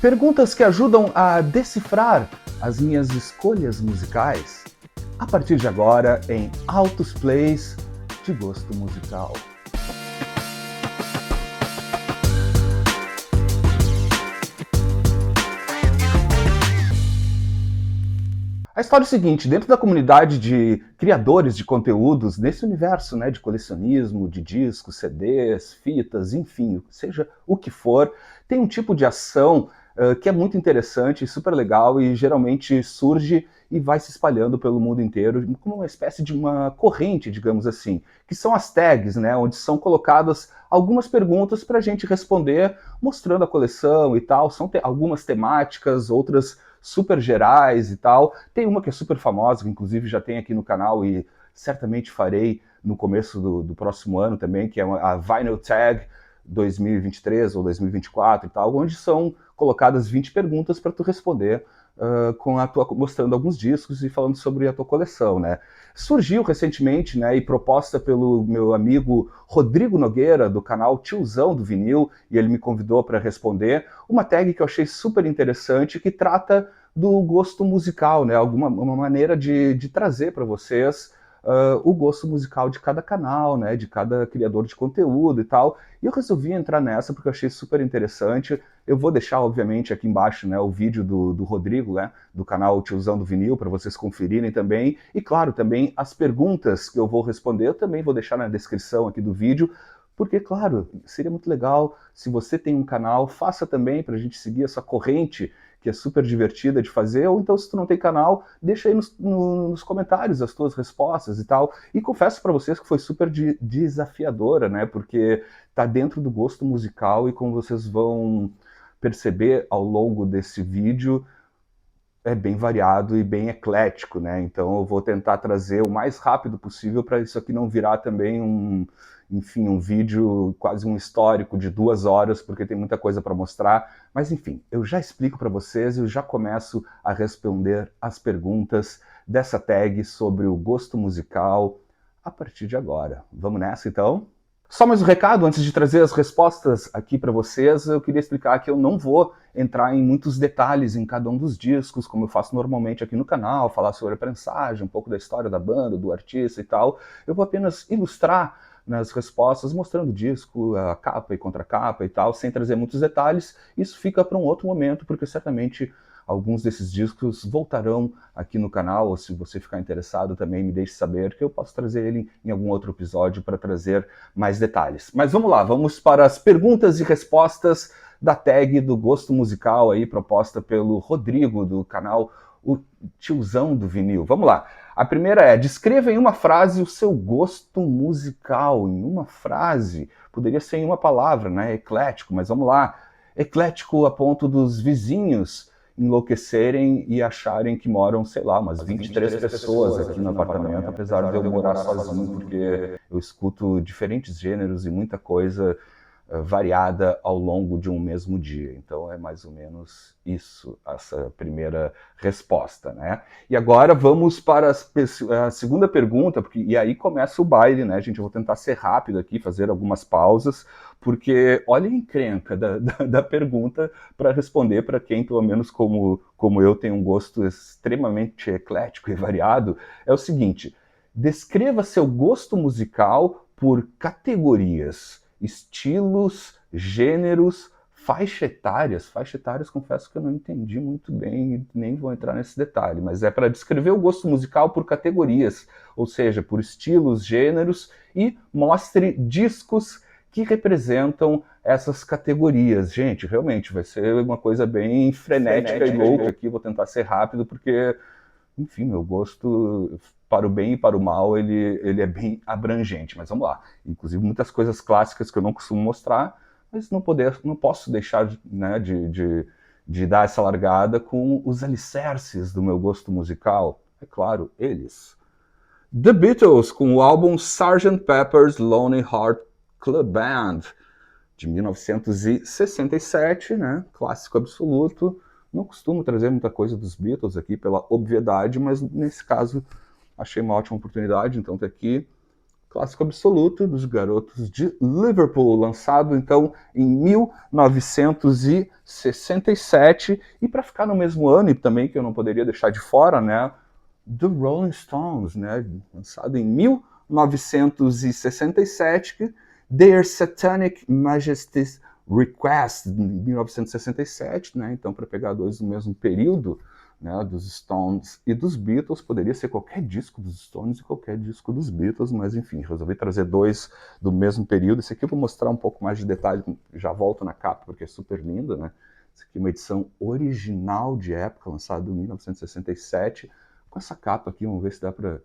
Perguntas que ajudam a decifrar as minhas escolhas musicais. A partir de agora, em Altos Plays de Gosto Musical. A história é o seguinte: dentro da comunidade de criadores de conteúdos, nesse universo, né, de colecionismo, de discos, CDs, fitas, enfim, seja o que for, tem um tipo de ação que é muito interessante, super legal e geralmente surge e vai se espalhando pelo mundo inteiro como uma espécie de uma corrente, digamos assim, que são as tags, né, onde são colocadas algumas perguntas para a gente responder, mostrando a coleção e tal. São algumas temáticas, outras super gerais e tal. Tem uma que é super famosa, que inclusive já tem aqui no canal e certamente farei no começo do próximo ano também, que é a Vinyl Tag 2023 ou 2024 e tal, onde são colocadas 20 perguntas para tu responder mostrando alguns discos e falando sobre a tua coleção, né? Surgiu recentemente, né, e proposta pelo meu amigo Rodrigo Nogueira, do canal Tiozão do Vinil, e ele me convidou para responder, uma tag que eu achei super interessante, que trata do gosto musical, né? Uma maneira de trazer para vocês o gosto musical de cada canal, né? De cada criador de conteúdo e tal. E eu resolvi entrar nessa porque eu achei super interessante. Eu vou deixar, obviamente, aqui embaixo, né, o vídeo do Rodrigo, né, do canal Tiozão do Vinil, para vocês conferirem também. E, claro, também as perguntas que eu vou responder, eu também vou deixar na descrição aqui do vídeo, porque, claro, seria muito legal se você tem um canal, faça também para a gente seguir essa corrente que é super divertida de fazer, ou então se tu não tem canal, deixa aí nos comentários as tuas respostas e tal. E confesso para vocês que foi super desafiadora, né, porque tá dentro do gosto musical e como vocês vão perceber ao longo desse vídeo, é bem variado e bem eclético, né? Então eu vou tentar trazer o mais rápido possível para isso aqui não virar também um vídeo quase um histórico de 2 horas, porque tem muita coisa para mostrar. Mas enfim, eu já explico para vocês e eu já começo a responder as perguntas dessa tag sobre o gosto musical a partir de agora. Vamos nessa então? Só mais um recado, antes de trazer as respostas aqui para vocês, eu queria explicar que eu não vou entrar em muitos detalhes em cada um dos discos, como eu faço normalmente aqui no canal, falar sobre a prensagem, um pouco da história da banda, do artista e tal. Eu vou apenas ilustrar nas respostas, mostrando o disco, a capa e contracapa e tal, sem trazer muitos detalhes. Isso fica para um outro momento, porque certamente alguns desses discos voltarão aqui no canal, ou se você ficar interessado também me deixe saber, que eu posso trazer ele em algum outro episódio para trazer mais detalhes. Mas vamos lá, vamos para as perguntas e respostas da tag do gosto musical aí, proposta pelo Rodrigo, do canal O Tiozão do Vinil. Vamos lá. A primeira é: descreva em uma frase o seu gosto musical. Em uma frase. Poderia ser em uma palavra, né? Eclético, mas vamos lá. Eclético a ponto dos vizinhos enlouquecerem e acharem que moram, sei lá, umas 23 pessoas aqui no apartamento, apesar de eu morar sozinho, porque eu escuto diferentes gêneros e muita coisa variada ao longo de um mesmo dia. Então é mais ou menos isso, essa primeira resposta, né? E agora vamos para a segunda pergunta, e aí começa o baile, né, gente? Eu vou tentar ser rápido aqui, fazer algumas pausas, porque olha a encrenca da pergunta para responder para quem, pelo menos como eu, tem um gosto extremamente eclético e variado. É o seguinte: descreva seu gosto musical por categorias, estilos, gêneros, faixa etárias. Faixa etárias, confesso que eu não entendi muito bem e nem vou entrar nesse detalhe, mas é para descrever o gosto musical por categorias, ou seja, por estilos, gêneros, e mostre discos que representam essas categorias. Gente, realmente vai ser uma coisa bem frenética e louca aqui, vou tentar ser rápido porque, enfim, meu gosto, para o bem e para o mal, ele é bem abrangente. Mas vamos lá. Inclusive muitas coisas clássicas que eu não costumo mostrar, mas não posso deixar, né, de dar essa largada com os alicerces do meu gosto musical. É claro, eles. The Beatles, com o álbum Sgt. Pepper's Lonely Heart Club Band, de 1967, né? Clássico absoluto. Não costumo trazer muita coisa dos Beatles aqui, pela obviedade, mas nesse caso achei uma ótima oportunidade, então tá aqui clássico absoluto dos Garotos de Liverpool, lançado então em 1967, e para ficar no mesmo ano, e também que eu não poderia deixar de fora, né, The Rolling Stones, né, lançado em 1967, Their Satanic Majesty's Request, em 1967, né, então para pegar dois no mesmo período, né, dos Stones e dos Beatles, poderia ser qualquer disco dos Stones e qualquer disco dos Beatles, mas enfim, resolvi trazer dois do mesmo período. Esse aqui eu vou mostrar um pouco mais de detalhe, já volto na capa porque é super linda, né? Essa aqui é uma edição original de época, lançada em 1967, com essa capa aqui, vamos ver se dá para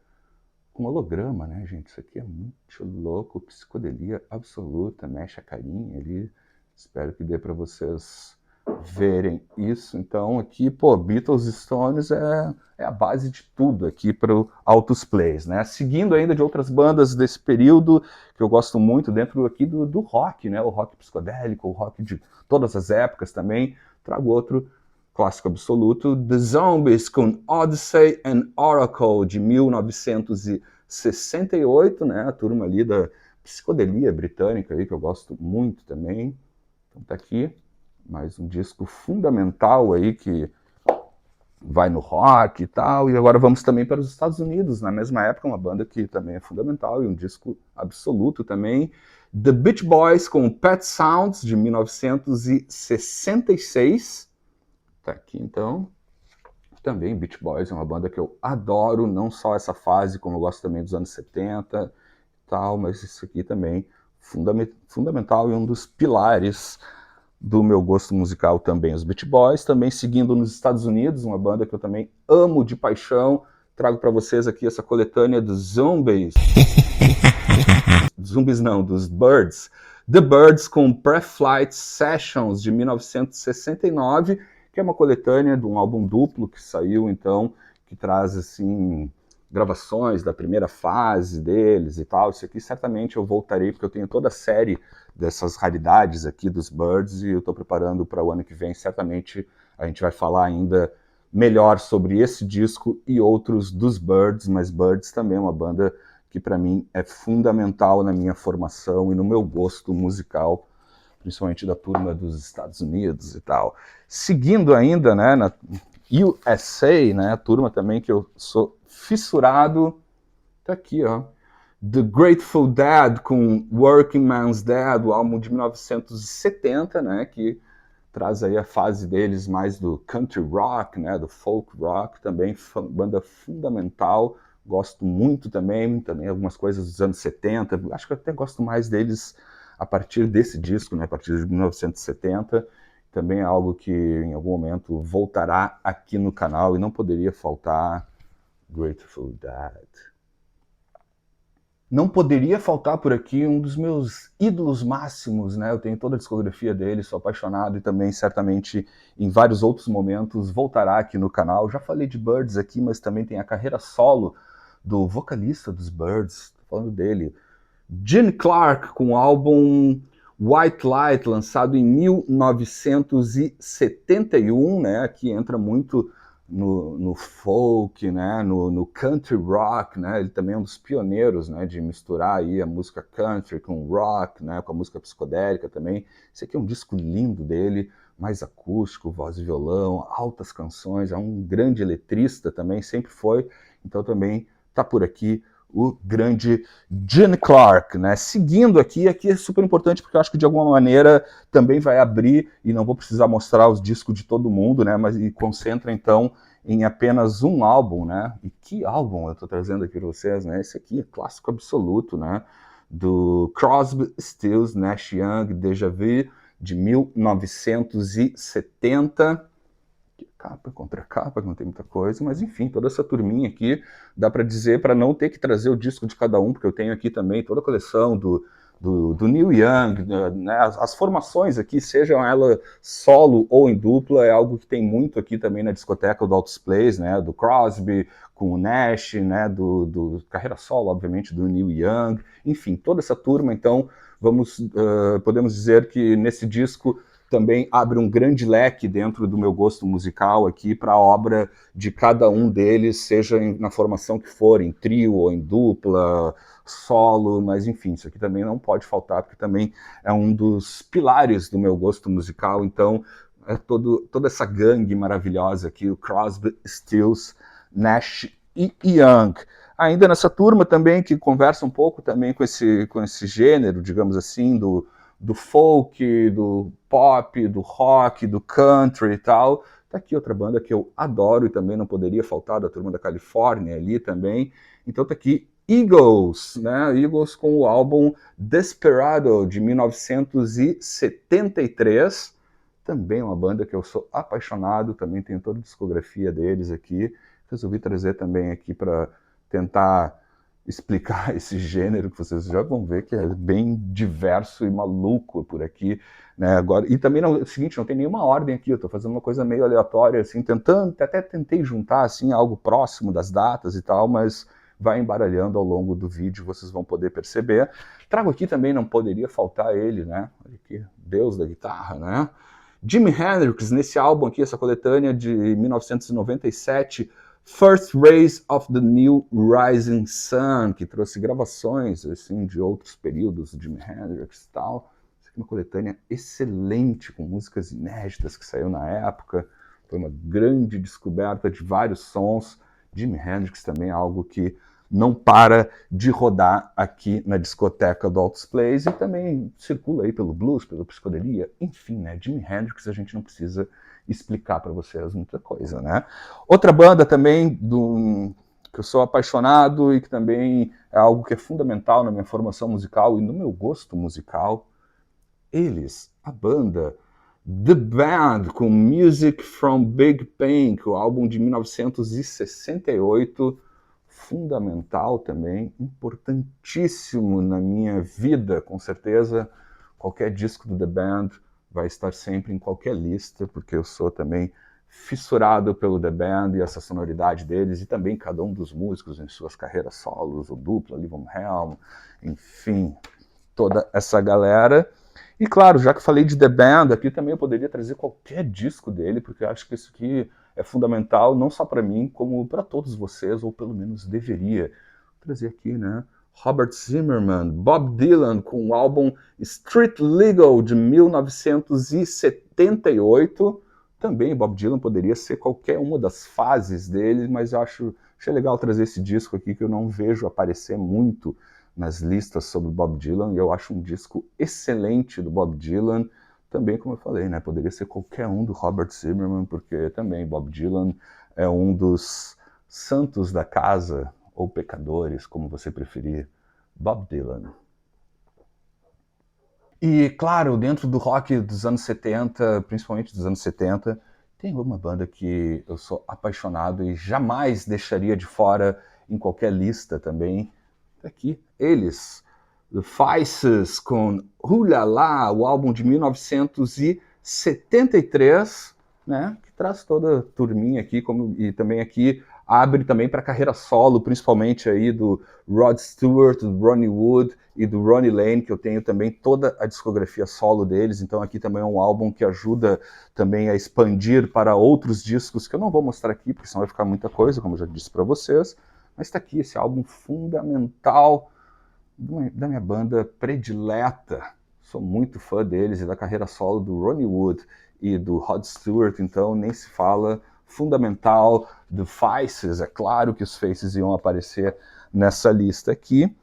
com holograma, né, gente? Isso aqui é muito louco, psicodelia absoluta, mexe a carinha ali. Espero que dê para vocês verem isso. Então aqui, pô, Beatles e Stones é a base de tudo aqui para o Altos Plays, né? Seguindo ainda de outras bandas desse período, que eu gosto muito, dentro aqui do rock, né? O rock psicodélico, o rock de todas as épocas também, trago outro clássico absoluto, The Zombies, com Odyssey and Oracle, de 1968, né? A turma ali da psicodelia britânica, aí, que eu gosto muito também. Então tá aqui, mais um disco fundamental aí, que vai no rock e tal. E agora vamos também para os Estados Unidos, na mesma época, uma banda que também é fundamental, e um disco absoluto também, The Beach Boys, com Pet Sounds, de 1966. Tá aqui então. Também Beach Boys é uma banda que eu adoro, não só essa fase, como eu gosto também dos anos 70 e tal, mas isso aqui também fundamental e um dos pilares do meu gosto musical também. Os Beach Boys, também seguindo nos Estados Unidos, uma banda que eu também amo de paixão. Trago para vocês aqui essa coletânea dos Zombies. Zombies não, dos Byrds. The Byrds com Pre-Flight Sessions, de 1969, que é uma coletânea de um álbum duplo que saiu, então, que traz, assim, gravações da primeira fase deles e tal. Isso aqui certamente eu voltarei, porque eu tenho toda a série dessas raridades aqui dos Byrds, e eu estou preparando para o ano que vem. Certamente a gente vai falar ainda melhor sobre esse disco e outros dos Byrds, mas Byrds também é uma banda que para mim é fundamental na minha formação e no meu gosto musical, principalmente da turma dos Estados Unidos e tal. Seguindo ainda, né, na USA, né, a turma também que eu sou fissurado, tá aqui, ó, The Grateful Dead com Working Man's Dead, o álbum de 1970, né, que traz aí a fase deles mais do country rock, né, do folk rock, também banda fundamental. Gosto muito também algumas coisas dos anos 70, acho que eu até gosto mais deles a partir desse disco, né, a partir de 1970, também é algo que em algum momento voltará aqui no canal e não poderia faltar Grateful Dead. Não poderia faltar por aqui um dos meus ídolos máximos, né? Eu tenho toda a discografia dele, sou apaixonado, e também certamente em vários outros momentos voltará aqui no canal. Já falei de Byrds aqui, mas também tem a carreira solo do vocalista dos Byrds, tô falando dele, Gene Clark, com o álbum White Light, lançado em 1971, né? Aqui entra muito no folk, né? No country rock, né? Ele também é um dos pioneiros, né? De misturar aí a música country com rock, né? Com a música psicodélica também. Esse aqui é um disco lindo dele, mais acústico, voz e violão, altas canções, é um grande letrista também, sempre foi. Então também tá por aqui o grande Gene Clark, né? Seguindo aqui é super importante, porque eu acho que de alguma maneira também vai abrir, e não vou precisar mostrar os discos de todo mundo, né? Mas e concentra então em apenas um álbum, né? E que álbum eu tô trazendo aqui para vocês, né? Esse aqui é clássico absoluto, né? Do Crosby, Stills, Nash Young, Deja Vu, de 1970. Capa contra capa, não tem muita coisa, mas enfim, toda essa turminha aqui, dá para dizer, para não ter que trazer o disco de cada um, porque eu tenho aqui também toda a coleção do Neil Young, né, as formações aqui, sejam ela solo ou em dupla, é algo que tem muito aqui também na discoteca do Altos Plays, né, do Crosby, com o Nash, né, do carreira solo, obviamente, do Neil Young, enfim, toda essa turma. Então, podemos dizer que nesse disco também abre um grande leque dentro do meu gosto musical aqui para a obra de cada um deles, seja na formação que for, em trio ou em dupla, solo, mas enfim, isso aqui também não pode faltar, porque também é um dos pilares do meu gosto musical, então é toda essa gangue maravilhosa aqui, o Crosby, Stills, Nash e Young. Ainda nessa turma também que conversa um pouco também com esse gênero, digamos assim, do folk, do pop, do rock, do country e tal. Tá aqui outra banda que eu adoro e também não poderia faltar, da turma da Califórnia ali também. Então tá aqui Eagles, né? Eagles com o álbum Desperado, de 1973. Também uma banda que eu sou apaixonado, também tenho toda a discografia deles aqui. Resolvi trazer também aqui para tentar explicar esse gênero, que vocês já vão ver que é bem diverso e maluco por aqui, né? Agora, e também não, é o seguinte, não tem nenhuma ordem aqui, eu estou fazendo uma coisa meio aleatória, assim, até tentei juntar assim algo próximo das datas e tal, mas vai embaralhando ao longo do vídeo, vocês vão poder perceber. Trago aqui também, não poderia faltar ele, né? Olha aqui, Deus da guitarra, né? Jimi Hendrix, nesse álbum aqui, essa coletânea de 1997, First Rays of the New Rising Sun, que trouxe gravações assim, de outros períodos de Jimi Hendrix e tal. Isso aqui é uma coletânea excelente, com músicas inéditas que saiu na época. Foi uma grande descoberta de vários sons. Jimi Hendrix também é algo que não para de rodar aqui na discoteca do Altos Plays e também circula aí pelo blues, pela psicodelia, enfim, né? Jimi Hendrix a gente não precisa explicar para vocês muita coisa, né? Outra banda também que eu sou apaixonado e que também é algo que é fundamental na minha formação musical e no meu gosto musical, a banda The Band, com Music from Big Pink, o álbum de 1968, fundamental também, importantíssimo na minha vida, com certeza. Qualquer disco do The Band vai estar sempre em qualquer lista, porque eu sou também fissurado pelo The Band e essa sonoridade deles, e também cada um dos músicos em suas carreiras solos, o dupla, Lee Van Helm, enfim, toda essa galera. E claro, já que falei de The Band, aqui também eu poderia trazer qualquer disco dele, porque eu acho que isso aqui é fundamental, não só para mim, como para todos vocês, ou pelo menos deveria. Vou trazer aqui, né? Robert Zimmerman, Bob Dylan, com o álbum Street Legal, de 1978. Também Bob Dylan poderia ser qualquer uma das fases dele, mas eu achei legal trazer esse disco aqui, que eu não vejo aparecer muito nas listas sobre Bob Dylan, e eu acho um disco excelente do Bob Dylan, também, como eu falei, né, poderia ser qualquer um do Robert Zimmerman, porque também Bob Dylan é um dos santos da casa, ou pecadores, como você preferir, Bob Dylan. E, claro, dentro do rock dos anos 70, principalmente dos anos 70, tem uma banda que eu sou apaixonado e jamais deixaria de fora em qualquer lista também. Aqui, eles, The Faces, com Hula La, o álbum de 1973, né, que traz toda a turminha aqui, e também aqui abre também para a carreira solo, principalmente aí do Rod Stewart, do Ronnie Wood e do Ronnie Lane, que eu tenho também toda a discografia solo deles, então aqui também é um álbum que ajuda também a expandir para outros discos, que eu não vou mostrar aqui, porque senão vai ficar muita coisa, como eu já disse para vocês, mas está aqui esse álbum fundamental da minha banda predileta. Sou muito fã deles e da carreira solo do Ronnie Wood e do Rod Stewart, então nem se fala. Fundamental, do Faces, é claro que os Faces iam aparecer nessa lista aqui.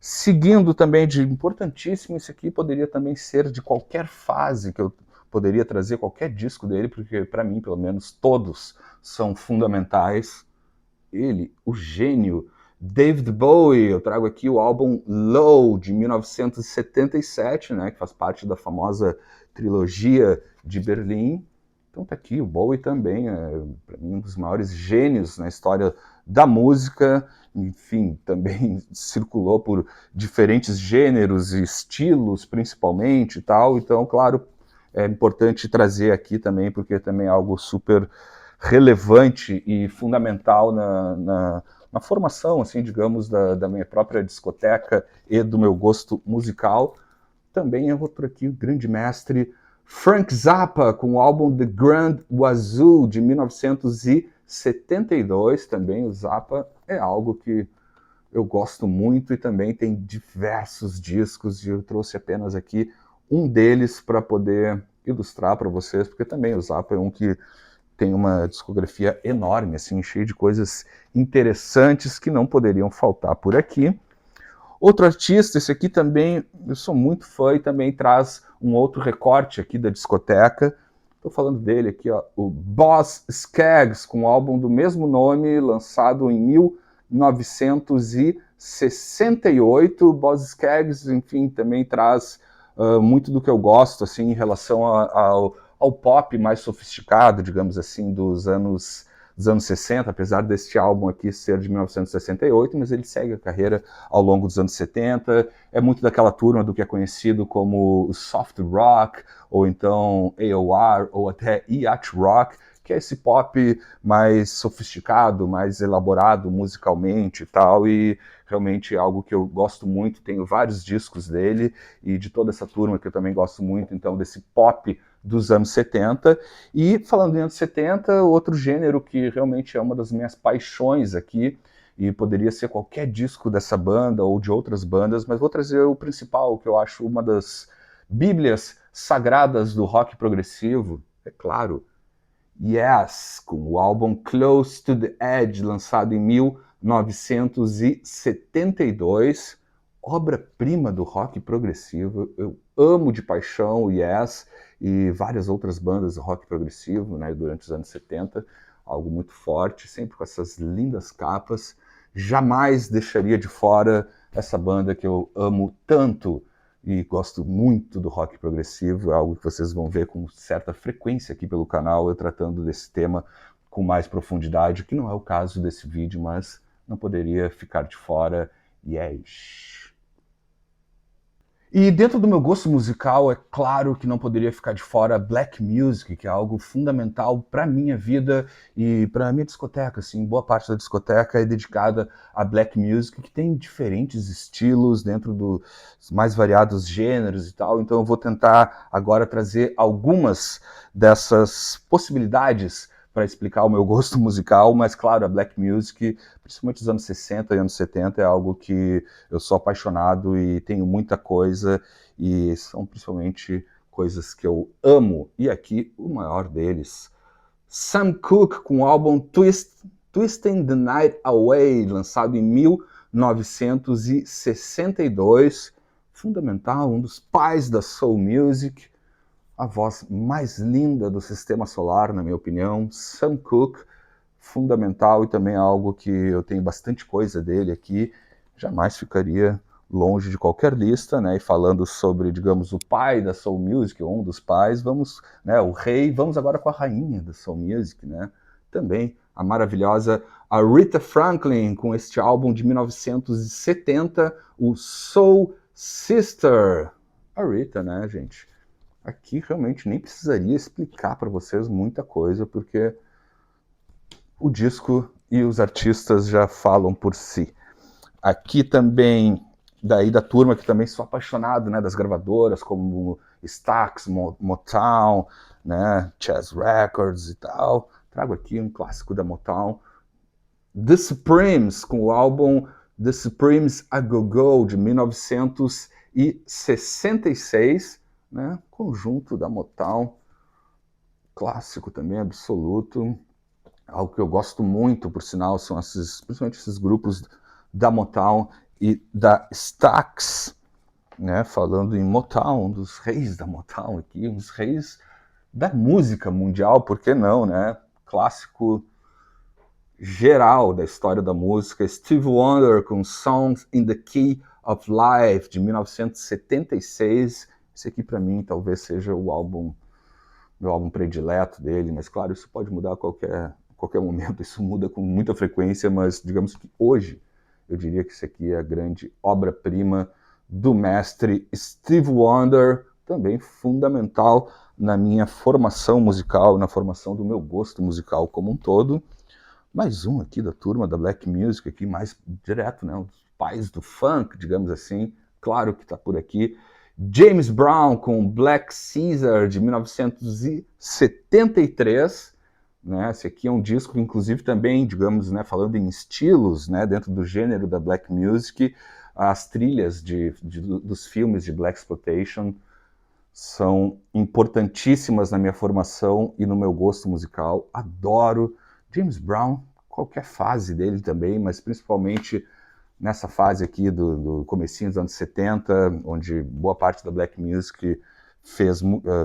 Seguindo também de importantíssimo, isso aqui poderia também ser de qualquer fase, que eu poderia trazer qualquer disco dele, porque para mim, pelo menos, todos são fundamentais. Ele, o gênio, David Bowie. Eu trago aqui o álbum Low, de 1977, né, que faz parte da famosa trilogia de Berlim. Então tá aqui, o Bowie também, para mim, um dos maiores gênios na história da música, enfim, também circulou por diferentes gêneros e estilos, principalmente, e tal, então, claro, é importante trazer aqui também, porque também é algo super relevante e fundamental na formação, assim, digamos, da minha própria discoteca e do meu gosto musical. Também é outro aqui, o grande mestre Frank Zappa com o álbum The Grand Wazoo de 1972, também o Zappa é algo que eu gosto muito e também tem diversos discos e eu trouxe apenas aqui um deles para poder ilustrar para vocês, porque também o Zappa é um que tem uma discografia enorme, assim, cheia de coisas interessantes que não poderiam faltar por aqui. Outro artista, esse aqui também, eu sou muito fã e também traz um outro recorte aqui da discoteca. Estou falando dele aqui, ó, o Boz Scaggs, com o álbum do mesmo nome, lançado em 1968. Boz Scaggs, enfim, também traz muito do que eu gosto, assim, em relação ao pop mais sofisticado, digamos assim, dos anos 60, apesar deste álbum aqui ser de 1968, mas ele segue a carreira ao longo dos anos 70, é muito daquela turma do que é conhecido como soft rock, ou então AOR, ou até yacht rock, que é esse pop mais sofisticado, mais elaborado musicalmente e tal, e realmente é algo que eu gosto muito, tenho vários discos dele, e de toda essa turma que eu também gosto muito, então, desse pop dos anos 70, e falando em anos 70, outro gênero que realmente é uma das minhas paixões aqui, e poderia ser qualquer disco dessa banda ou de outras bandas, mas vou trazer o principal, que eu acho uma das bíblias sagradas do rock progressivo, é claro, Yes, com o álbum Close to the Edge, lançado em 1972, obra-prima do rock progressivo. Eu amo de paixão o Yes e várias outras bandas de rock progressivo, né, durante os anos 70, algo muito forte, sempre com essas lindas capas. Jamais deixaria de fora essa banda que eu amo tanto e gosto muito do rock progressivo, é algo que vocês vão ver com certa frequência aqui pelo canal, eu tratando desse tema com mais profundidade, que não é o caso desse vídeo, mas não poderia ficar de fora. Yes! E dentro do meu gosto musical, é claro que não poderia ficar de fora black music, que é algo fundamental para a minha vida e para a minha discoteca. Assim, boa parte da discoteca é dedicada a black music, que tem diferentes estilos dentro dos mais variados gêneros e tal. Então eu vou tentar agora trazer algumas dessas possibilidades para explicar o meu gosto musical, mas claro, a black music, principalmente os anos 60 e anos 70, é algo que eu sou apaixonado e tenho muita coisa, e são principalmente coisas que eu amo. E aqui, o maior deles, Sam Cooke, com o álbum Twisting the Night Away, lançado em 1962, fundamental, um dos pais da soul music, a voz mais linda do sistema solar, na minha opinião, Sam Cooke, fundamental e também algo que eu tenho bastante coisa dele aqui, jamais ficaria longe de qualquer lista, né? E falando sobre, digamos, o pai da soul music, ou um dos pais, vamos, né, o rei, vamos agora com a rainha da soul music, né? Também a maravilhosa Aretha Franklin, com este álbum de 1970, o Soul Sister. Aretha, né, gente? Aqui realmente nem precisaria explicar para vocês muita coisa, porque o disco e os artistas já falam por si. Aqui também, daí da turma que também sou apaixonado, né, das gravadoras, como Stax, Motown, né, Chess Records e tal. Trago aqui um clássico da Motown. The Supremes, com o álbum The Supremes A Go Go, de 1966, né, conjunto da Motown, clássico também, absoluto. Algo que eu gosto muito, por sinal, são principalmente esses grupos da Motown e da Stax, né? Falando em Motown, um dos reis da Motown aqui, um dos reis da música mundial, por que não, né? Clássico geral da história da música, Stevie Wonder com Songs in the Key of Life, de 1976. Esse aqui, para mim, talvez seja o meu álbum predileto dele, mas claro, isso pode mudar a qualquer momento, isso muda com muita frequência, mas digamos que hoje eu diria que isso aqui é a grande obra-prima do mestre Stevie Wonder, também fundamental na minha formação musical, na formação do meu gosto musical como um todo. Mais um aqui da turma da Black Music, aqui mais direto, né, os pais do funk, digamos assim, claro que está por aqui. James Brown com Black Caesar, de 1973, né? Esse aqui é um disco, inclusive, também, digamos, né, falando em estilos, né, dentro do gênero da Black Music, as trilhas dos filmes de Black Exploitation são importantíssimas na minha formação e no meu gosto musical. Adoro James Brown, qualquer fase dele também, mas principalmente nessa fase aqui do comecinho dos anos 70, onde boa parte da Black Music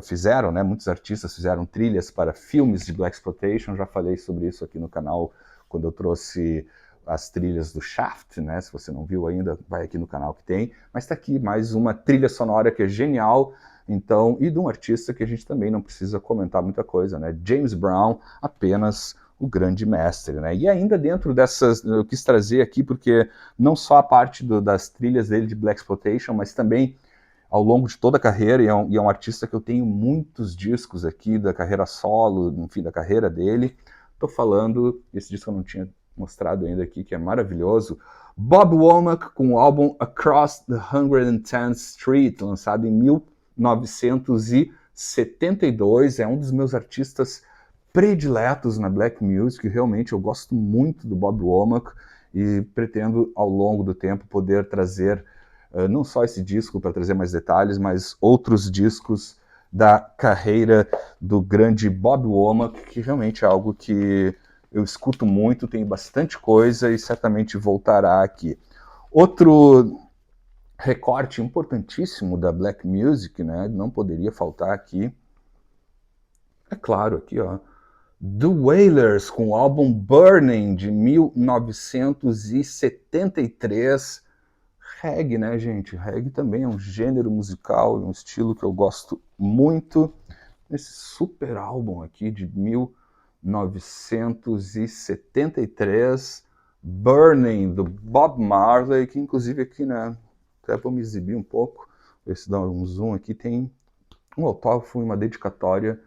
fizeram, né, muitos artistas fizeram trilhas para filmes de Black Exploitation. Já falei sobre isso aqui no canal quando eu trouxe as trilhas do Shaft, né? Se você não viu ainda, vai aqui no canal que tem. Mas está aqui mais uma trilha sonora que é genial, então, e de um artista que a gente também não precisa comentar muita coisa, né? James Brown, apenas o grande mestre, né? E ainda dentro dessas, eu quis trazer aqui porque não só a parte das trilhas dele de Black Exploitation, mas também ao longo de toda a carreira, e é um artista que eu tenho muitos discos aqui da carreira solo, enfim, da carreira dele. Estou falando, esse disco eu não tinha mostrado ainda aqui, que é maravilhoso, Bob Womack com o álbum Across the 110th Street, lançado em 1972, é um dos meus artistas prediletos na Black Music. Realmente eu gosto muito do Bob Womack e pretendo ao longo do tempo poder trazer não só esse disco para trazer mais detalhes, mas outros discos da carreira do grande Bob Womack, que realmente é algo que eu escuto muito, tem bastante coisa e certamente voltará aqui. Outro recorte importantíssimo da Black Music, né, não poderia faltar aqui, é claro, aqui, ó, The Wailers, com o álbum Burning, de 1973, reggae, né, gente? Reggae também é um gênero musical, um estilo que eu gosto muito. Esse super álbum aqui de 1973, Burning, do Bob Marley, que inclusive aqui, né, até vou me exibir um pouco, ver se dá um zoom aqui, tem um autógrafo e uma dedicatória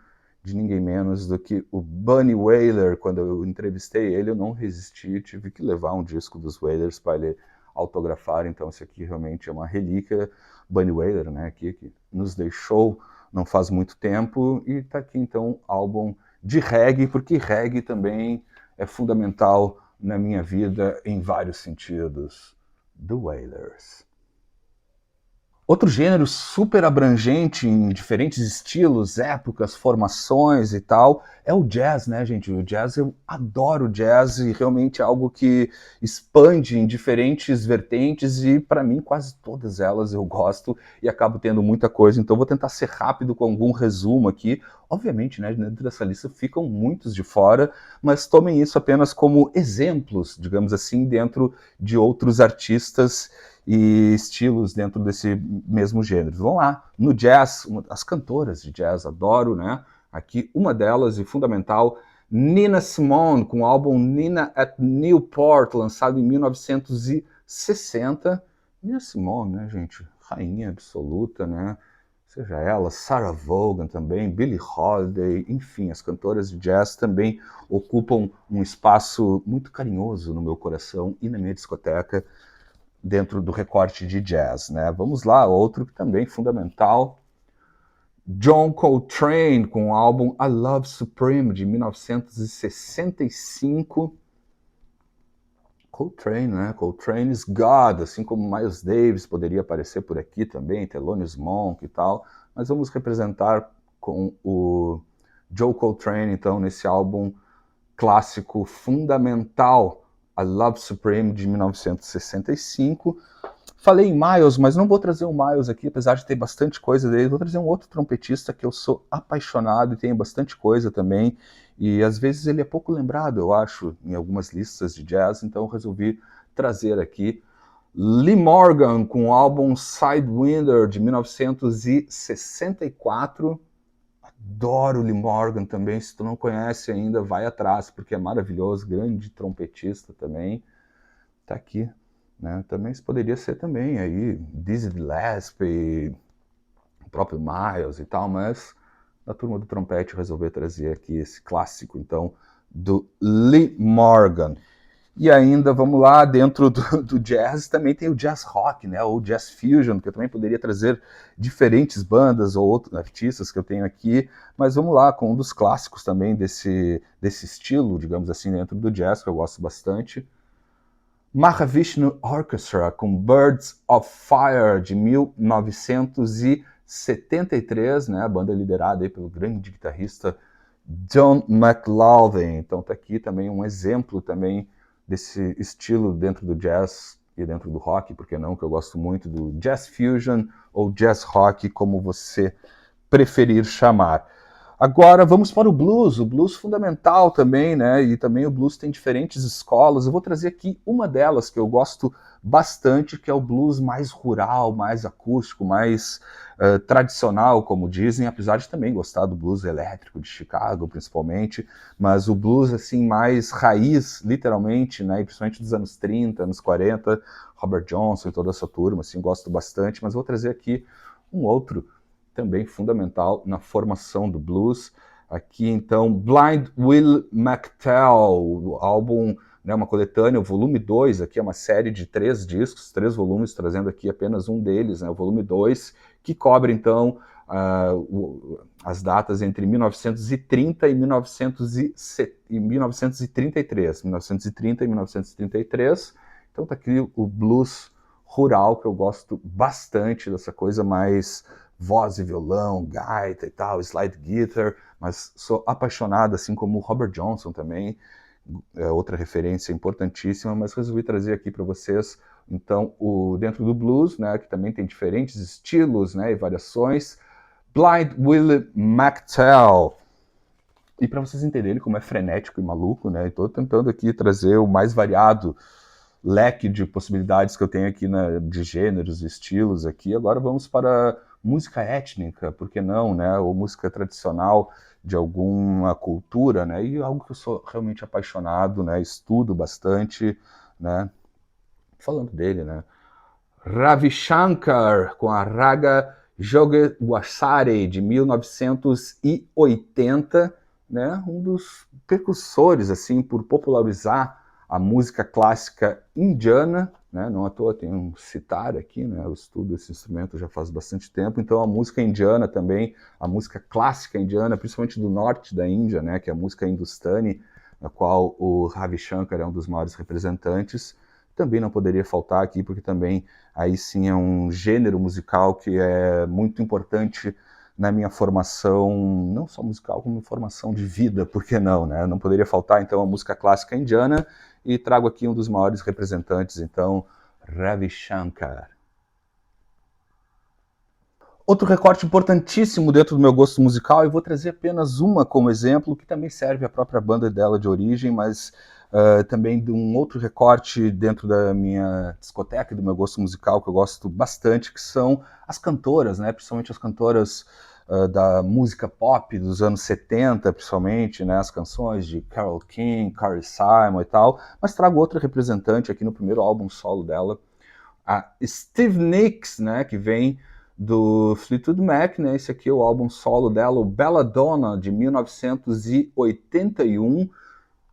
de ninguém menos do que o Bunny Wailer. Quando eu entrevistei ele, eu não resisti, tive que levar um disco dos Wailers para ele autografar. Então esse aqui realmente é uma relíquia. Bunny Wailer, né, aqui, que nos deixou não faz muito tempo, e está aqui então álbum de reggae, porque reggae também é fundamental na minha vida em vários sentidos. The Wailers. Outro gênero super abrangente em diferentes estilos, épocas, formações e tal, é o jazz, né, gente? O jazz, eu adoro jazz e realmente é algo que expande em diferentes vertentes e, para mim, quase todas elas eu gosto e acabo tendo muita coisa. Então, vou tentar ser rápido com algum resumo aqui. Obviamente, né, dentro dessa lista ficam muitos de fora, mas tomem isso apenas como exemplos, digamos assim, dentro de outros artistas e estilos dentro desse mesmo gênero. Vamos lá, no jazz, as cantoras de jazz, adoro, né? Aqui uma delas e fundamental, Nina Simone, com o álbum Nina at Newport, lançado em 1960. Nina Simone, né, gente? Rainha absoluta, né? Seja ela, Sarah Vaughan também, Billie Holiday, enfim, as cantoras de jazz também ocupam um espaço muito carinhoso no meu coração e na minha discoteca, dentro do recorte de jazz, né? Vamos lá, outro que também é fundamental, John Coltrane, com o álbum A Love Supreme, de 1965. Coltrane, né? Coltrane's God, assim como Miles Davis poderia aparecer por aqui também, Thelonious Monk e tal, mas vamos representar com o Joe Coltrane, então, nesse álbum clássico fundamental, A Love Supreme, de 1965. Falei em Miles, mas não vou trazer o Miles aqui, apesar de ter bastante coisa dele. Vou trazer um outro trompetista que eu sou apaixonado e tenho bastante coisa também. E às vezes ele é pouco lembrado, eu acho, em algumas listas de jazz, então eu resolvi trazer aqui Lee Morgan com o álbum Sidewinder, de 1964. Adoro Lee Morgan também, se tu não conhece ainda, vai atrás, porque é maravilhoso, grande trompetista também. Tá aqui, né? Também isso poderia ser também aí Dizzy Gillespie, o próprio Miles e tal, mas da turma do trompete resolver trazer aqui esse clássico, então, do Lee Morgan. E ainda, vamos lá, dentro do jazz também tem o jazz rock, né, ou jazz fusion, que eu também poderia trazer diferentes bandas ou outros artistas que eu tenho aqui, mas vamos lá, com um dos clássicos também desse estilo, digamos assim, dentro do jazz, que eu gosto bastante. Mahavishnu Orchestra, com Birds of Fire, de 1973, né, a banda liderada aí pelo grande guitarrista John McLaughlin. Então tá aqui também um exemplo também desse estilo dentro do jazz e dentro do rock, por que não, que eu gosto muito do jazz fusion ou jazz rock, como você preferir chamar. Agora vamos para o blues fundamental também, né? E também o blues tem diferentes escolas. Eu vou trazer aqui uma delas que eu gosto bastante, que é o blues mais rural, mais acústico, mais tradicional, como dizem, apesar de também gostar do blues elétrico de Chicago, principalmente, mas o blues assim mais raiz, literalmente, né? E principalmente dos anos 30, anos 40, Robert Johnson e toda essa turma, assim, gosto bastante, mas vou trazer aqui um outro também fundamental na formação do blues. Aqui, então, Blind Will McTell, o álbum, né, uma coletânea, o volume 2, aqui é uma série de 3 discos, 3 volumes, trazendo aqui apenas um deles, né, o volume 2, que cobre, então, as datas entre 1930 e 1933, 1930 e 1933. Então tá aqui o blues rural, que eu gosto bastante dessa coisa mais voz e violão, gaita e tal, slide guitar, mas sou apaixonado, assim como o Robert Johnson também, é outra referência importantíssima, mas resolvi trazer aqui para vocês, então, dentro do blues, né, que também tem diferentes estilos, né, e variações, Blind Willie McTell. E para vocês entenderem como é frenético e maluco, né, estou tentando aqui trazer o mais variado leque de possibilidades que eu tenho aqui de gêneros e estilos aqui. Agora vamos para música étnica, por que não, né? Ou música tradicional de alguma cultura, né? E algo que eu sou realmente apaixonado, né? Estudo bastante, né? Falando dele, né? Ravi Shankar com a Raga Yogeshwari de 1980, né? Um dos precursores assim por popularizar a música clássica indiana, né? Não à toa tem um citar aqui, né? Eu estudo esse instrumento já faz bastante tempo, então a música indiana também, a música clássica indiana, principalmente do norte da Índia, né? Que é a música hindustani, na qual o Ravi Shankar é um dos maiores representantes, também não poderia faltar aqui, porque também aí sim é um gênero musical que é muito importante na minha formação, não só musical, como formação de vida, por que não, né? Não poderia faltar, então, a música clássica indiana, e trago aqui um dos maiores representantes, então, Ravi Shankar. Outro recorte importantíssimo dentro do meu gosto musical, e vou trazer apenas uma como exemplo, que também serve à própria banda dela de origem, mas também de um outro recorte dentro da minha discoteca e do meu gosto musical, que eu gosto bastante, que são as cantoras, né? Principalmente as cantoras da música pop dos anos 70, principalmente, né? As canções de Carole King, Carly Simon e tal, mas trago outro representante aqui no primeiro álbum solo dela, a Stevie Nicks, né, que vem do Fleetwood Mac, né? Esse aqui é o álbum solo dela, o Belladonna, de 1981.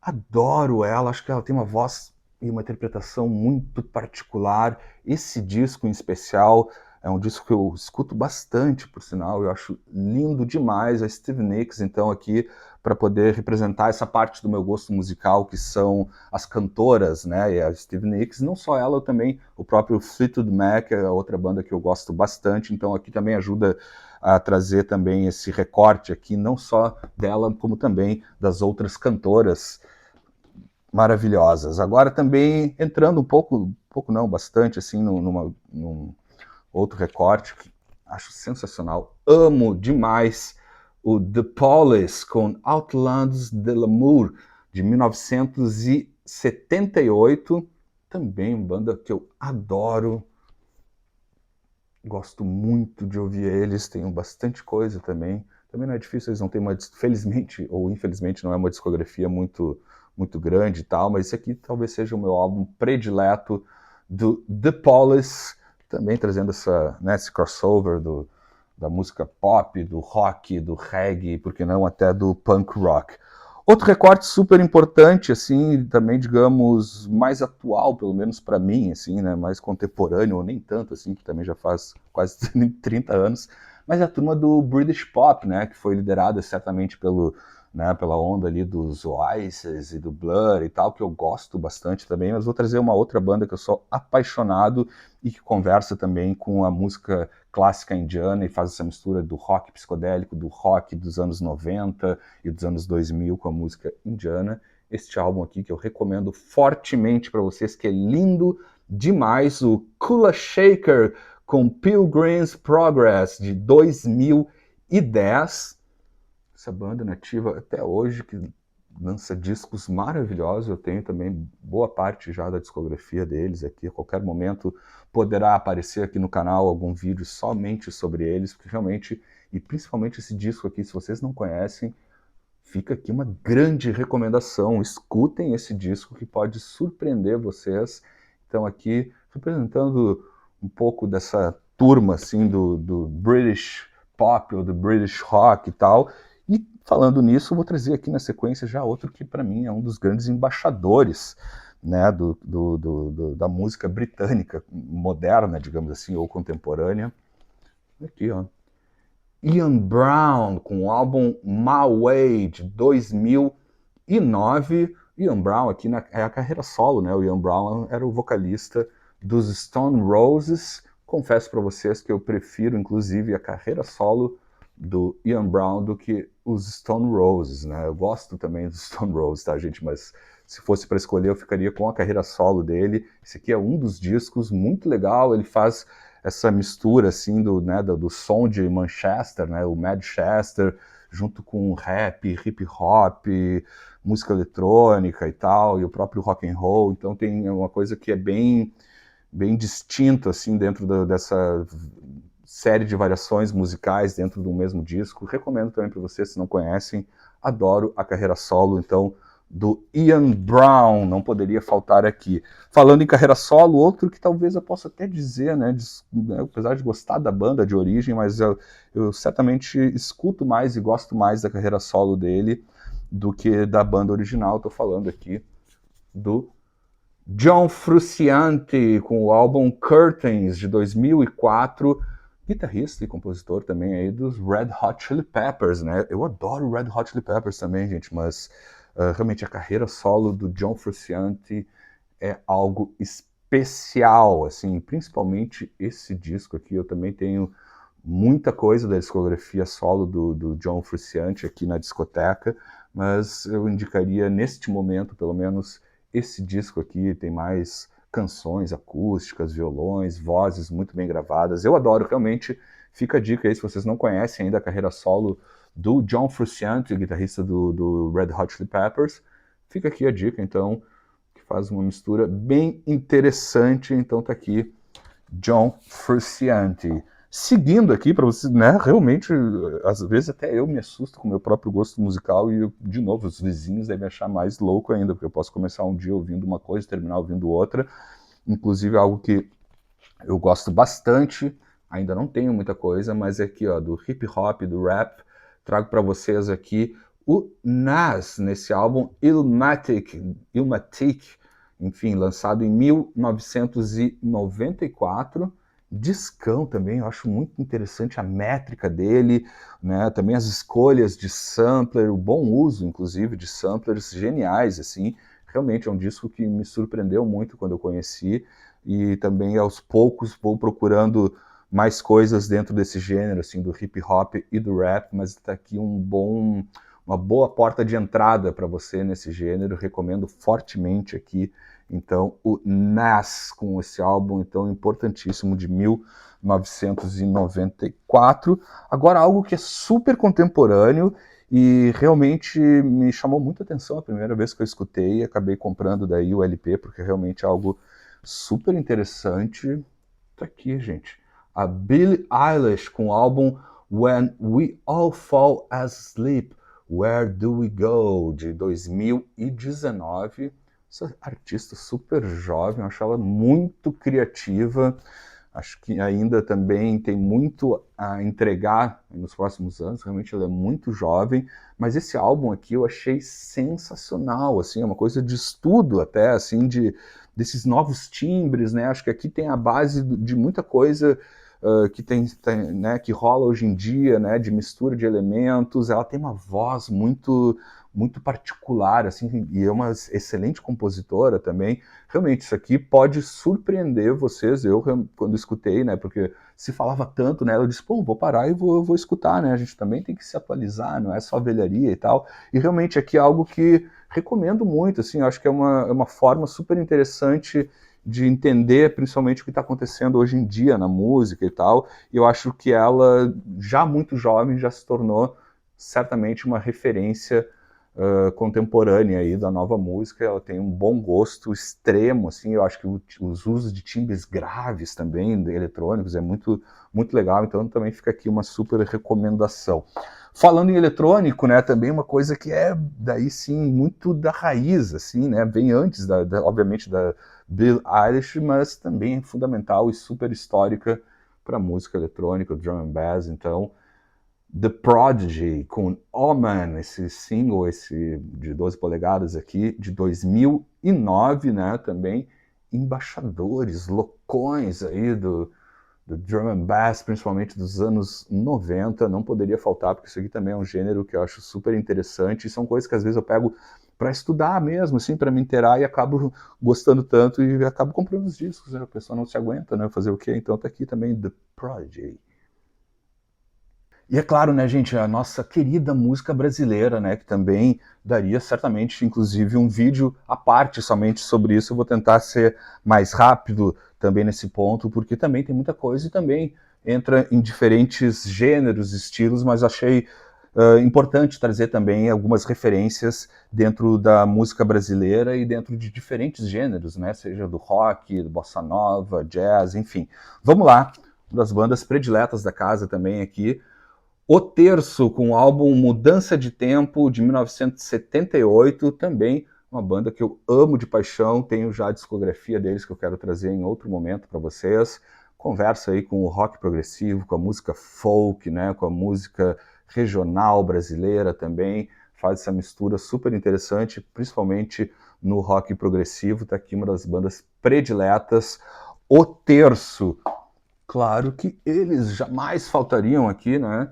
Adoro ela, acho que ela tem uma voz e uma interpretação muito particular. Esse disco em especial é um disco que eu escuto bastante, por sinal, eu acho lindo demais a Stevie Nicks, então aqui para poder representar essa parte do meu gosto musical, que são as cantoras, né, e a Stevie Nicks, não só ela, eu também, o próprio Fleetwood Mac, é outra banda que eu gosto bastante, então aqui também ajuda a trazer também esse recorte aqui, não só dela, como também das outras cantoras maravilhosas. Agora também entrando um pouco não, bastante assim num outro recorte que acho sensacional, amo demais o The Police com Outlands de l'Amour de 1978, também uma banda que eu adoro, gosto muito de ouvir eles, tenho bastante coisa também. Também não é difícil, eles não têm uma, felizmente ou infelizmente, não é uma discografia muito grande e tal, mas esse aqui talvez seja o meu álbum predileto do The Police, também trazendo esse crossover da música pop, do rock, do reggae, por que não até do punk rock. Outro recorte super importante, assim, também, digamos, mais atual, pelo menos para mim, assim, né, mais contemporâneo, ou nem tanto, assim, que também já faz quase 30 anos, mas é a turma do British Pop, né, que foi liderada certamente pela onda ali dos Oasis e do Blur e tal, que eu gosto bastante também, mas vou trazer uma outra banda que eu sou apaixonado e que conversa também com a música clássica indiana e faz essa mistura do rock psicodélico, do rock dos anos 90 e dos anos 2000 com a música indiana. Este álbum aqui que eu recomendo fortemente para vocês, que é lindo demais, o Kula Shaker com Pilgrim's Progress de 2010. Essa banda nativa até hoje, que lança discos maravilhosos. Eu tenho também boa parte já da discografia deles aqui. A qualquer momento poderá aparecer aqui no canal algum vídeo somente sobre eles, porque realmente, e principalmente esse disco aqui, se vocês não conhecem, fica aqui uma grande recomendação. Escutem esse disco que pode surpreender vocês. Então aqui, apresentando um pouco dessa turma assim do British Pop ou do British Rock e tal. E falando nisso, vou trazer aqui na sequência já outro que para mim é um dos grandes embaixadores, né, da música britânica moderna, digamos assim, ou contemporânea. Aqui, ó. Ian Brown, com o álbum My Way, de 2009. Ian Brown aqui é a carreira solo, né? O Ian Brown era o vocalista dos Stone Roses. Confesso para vocês que eu prefiro, inclusive, a carreira solo do Ian Brown do que os Stone Roses, né? Eu gosto também dos Stone Roses, tá, gente? Mas se fosse para escolher, eu ficaria com a carreira solo dele. Esse aqui é um dos discos muito legal. Ele faz essa mistura assim do som de Manchester, né, o Manchester, junto com rap, hip hop, música eletrônica e tal, e o próprio rock and roll. Então tem uma coisa que é bem distinto assim dentro dessa série de variações musicais dentro do mesmo disco. Recomendo também para vocês, se não conhecem. Adoro a carreira solo, então, do Ian Brown, não poderia faltar aqui. Falando em carreira solo, outro que talvez eu possa até dizer, né, apesar de gostar da banda de origem, mas eu certamente escuto mais e gosto mais da carreira solo dele do que da banda original. Estou falando aqui do John Frusciante, com o álbum Curtains, de 2004, guitarrista e compositor também aí dos Red Hot Chili Peppers, né? Eu adoro Red Hot Chili Peppers também, gente, mas realmente a carreira solo do John Frusciante é algo especial, assim, principalmente esse disco aqui. Eu também tenho muita coisa da discografia solo do John Frusciante aqui na discoteca, mas eu indicaria neste momento, pelo menos, esse disco aqui. Tem mais canções acústicas, violões, vozes muito bem gravadas. Eu adoro, realmente. Fica a dica aí, se vocês não conhecem ainda a carreira solo do John Frusciante, guitarrista do Red Hot Chili Peppers, fica aqui a dica, então, que faz uma mistura bem interessante. Então tá aqui John Frusciante. Seguindo aqui para vocês, né, realmente, às vezes até eu me assusto com o meu próprio gosto musical e, de novo, os vizinhos devem achar mais louco ainda, porque eu posso começar um dia ouvindo uma coisa e terminar ouvindo outra. Inclusive algo que eu gosto bastante, ainda não tenho muita coisa, mas é aqui, ó, do hip hop, do rap, trago para vocês aqui o Nas, nesse álbum Illmatic, enfim, lançado em 1994, discão também. Eu acho muito interessante a métrica dele, né? Também as escolhas de sampler, o bom uso, inclusive, de samplers geniais, assim. Realmente é um disco que me surpreendeu muito quando eu conheci, e também aos poucos vou procurando mais coisas dentro desse gênero, assim, do hip hop e do rap, mas está aqui uma boa porta de entrada para você nesse gênero. Recomendo fortemente aqui, então, o Nas, com esse álbum então importantíssimo de 1994. Agora, algo que é super contemporâneo e realmente me chamou muita atenção a primeira vez que eu escutei, e acabei comprando daí o LP, porque realmente é algo super interessante. Tá aqui, gente. A Billie Eilish com o álbum When We All Fall Asleep, Where Do We Go, de 2019. Essa artista super jovem, eu acho ela muito criativa, Acho que ainda também tem muito a entregar nos próximos anos, realmente ela é muito jovem, mas esse álbum aqui eu achei sensacional, assim, é uma coisa de estudo até, assim, desses novos timbres, né? Acho que aqui tem a base de muita coisa que né, que rola hoje em dia, né, de mistura de elementos. Ela tem uma voz muito particular, assim, e é uma excelente compositora também. Realmente, isso aqui pode surpreender vocês. Eu, quando escutei, né, porque se falava tanto nela, eu disse, pô, vou parar e vou escutar, né, a gente também tem que se atualizar, não é só velharia e tal. E realmente aqui é algo que recomendo muito, assim, eu acho que é uma forma super interessante de entender principalmente o que está acontecendo hoje em dia na música e tal, e eu acho que ela, já muito jovem, já se tornou certamente uma referência contemporânea aí da nova música. Ela tem um bom gosto extremo, assim, eu acho que os usos de timbres graves também, de eletrônicos, é muito legal, então também fica aqui uma super recomendação. Falando em eletrônico, né, também uma coisa que é, daí sim, muito da raiz, assim, né, bem antes, obviamente, da Billie Eilish, mas também é fundamental e super histórica para a música eletrônica, o drum and bass. Então, The Prodigy com Oh Man, esse single, esse de 12 polegadas aqui, de 2009, né, também embaixadores, loucões aí do drum and bass, principalmente dos anos 90, não poderia faltar, porque isso aqui também é um gênero que eu acho super interessante, e são coisas que às vezes eu pego para estudar mesmo, assim, para me inteirar, e acabo gostando tanto e acabo comprando os discos, né? A pessoa não se aguenta, né? Fazer o quê? Então tá aqui também The Prodigy. E é claro, né, gente, a nossa querida música brasileira, né, que também daria certamente, inclusive, um vídeo à parte somente sobre isso. Eu vou tentar ser mais rápido também nesse ponto, porque também tem muita coisa e também entra em diferentes gêneros, estilos, mas achei importante trazer também algumas referências dentro da música brasileira e dentro de diferentes gêneros, né, seja do rock, do bossa nova, jazz, enfim. Vamos lá, uma das bandas prediletas da casa também aqui, O Terço, com o álbum Mudança de Tempo, de 1978, também uma banda que eu amo de paixão, tenho já a discografia deles que eu quero trazer em outro momento para vocês. Conversa aí com o rock progressivo, com a música folk, né, com a música regional brasileira também, faz essa mistura super interessante, principalmente no rock progressivo. Tá aqui uma das bandas prediletas, O Terço. Claro que eles jamais faltariam aqui, né?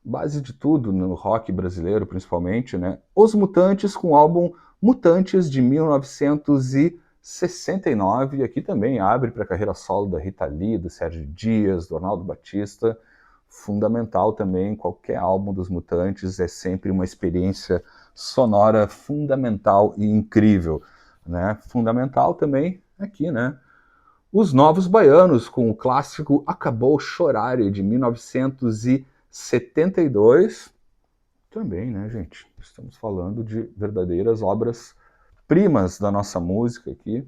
Base de tudo no rock brasileiro, principalmente, né? Os Mutantes, com o álbum Mutantes, de 1969, e aqui também abre para a carreira solo da Rita Lee, do Sérgio Dias, do Arnaldo Batista. Fundamental também, qualquer álbum dos Mutantes é sempre uma experiência sonora fundamental e incrível, né? Fundamental também aqui, né? Os Novos Baianos, com o clássico Acabou Chorar, de 1972. Também, né, gente? Estamos falando de verdadeiras obras-primas da nossa música aqui.